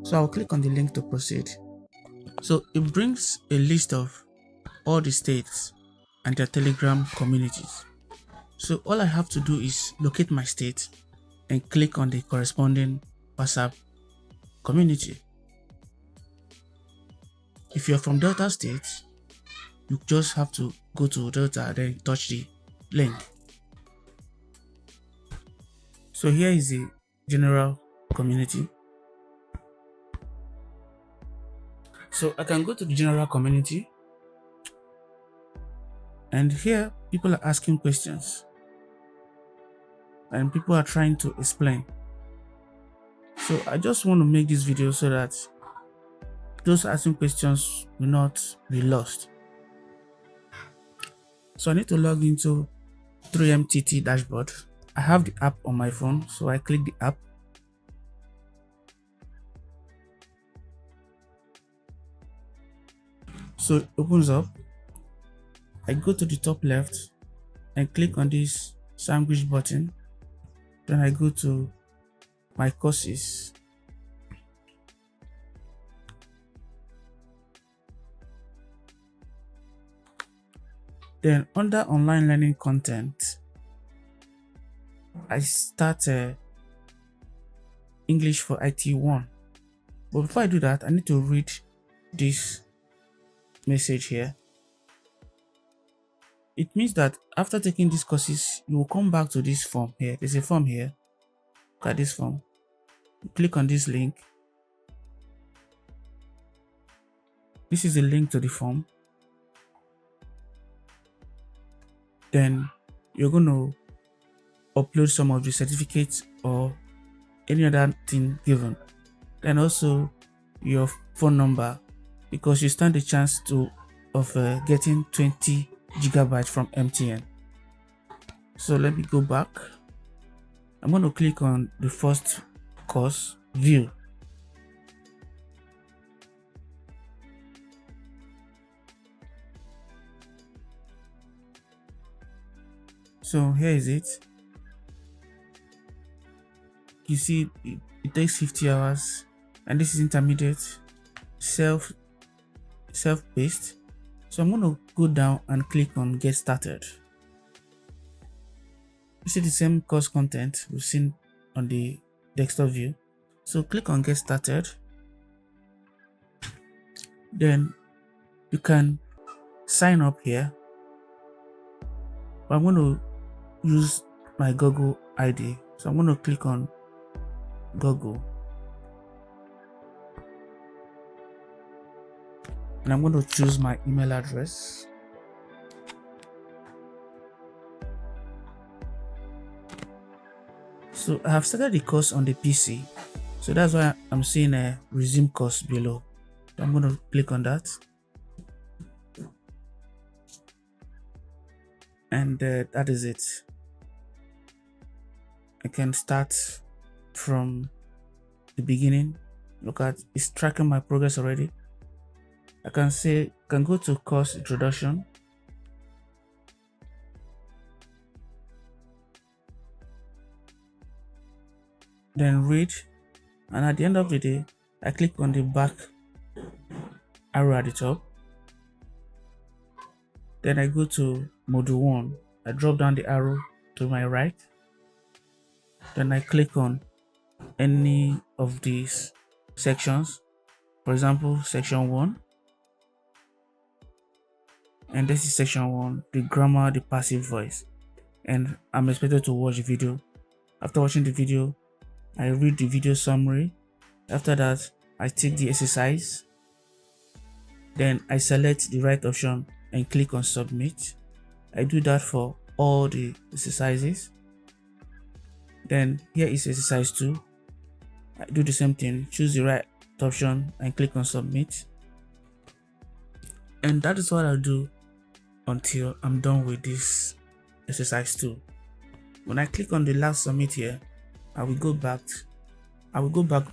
So I'll click on the link to proceed. So it brings a list of all the states and their Telegram communities. So all I have to do is locate my state and click on the corresponding WhatsApp community. If you're from Delta State, you just have to go to Delta, then touch the link. So here is the general community. So I can go to the general community, and here people are asking questions and people are trying to explain. So I just want to make this video so that those asking questions will not be lost. So I need to log into 3MTT dashboard. I have the app on my phone, so I click the app. So it opens up. I go to the top left and click on this sandwich button. Then I go to my courses. Then under online learning content, I start English for IT 1. But before I do that, I need to read this message here. It means that after taking these courses, you will come back to this form here. There's a form here. Look at this form. Click on this link. This is a link to the form. Then you're going to upload some of the certificates or any other thing given. Then also your phone number, because you stand a chance of getting 20 gigabytes from MTN. So let me go back. I'm going to click on the first course, view. So here is it. You see it takes 50 hours, and this is intermediate, self-paced. So I'm going to go down and click on get started. You see the same course content we've seen on the desktop view. So click on get started. Then you can sign up here. But I'm going to use my Google ID. So I'm going to click on Google. And I'm going to choose my email address. So I have started the course on the PC. So that's why I'm seeing a resume course below. So I'm going to click on that. And that is it. I can start from the beginning. Look at, it's tracking my progress already. I can go to course introduction. Then read, and at the end of the day, I click on the back arrow at the top. Then I go to module 1. I drop down the arrow to my right. Then I click on any of these sections. For example, section 1. And this is section 1, the grammar, the passive voice. And I'm expected to watch the video. After watching the video, I read the video summary. After that, I take the exercise. Then I select the right option and click on submit. I do that for all the exercises. Then here is exercise 2. I do the same thing, choose the right option and click on submit. And that is what I'll do until I'm done with this exercise 2. When I click on the last submit here, I will go back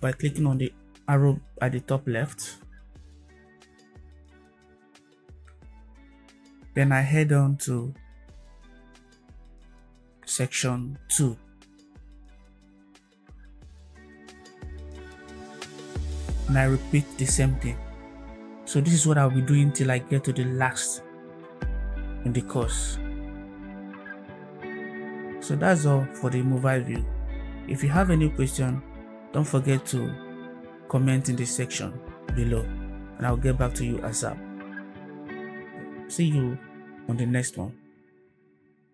by clicking on the arrow at the top left. Then I head on to section 2. and I repeat the same thing. So this is what I'll be doing till I get to the last in the course. So that's all for the mobile view. If you have any question, don't forget to comment in the section below and I'll get back to you ASAP. See you on the next one.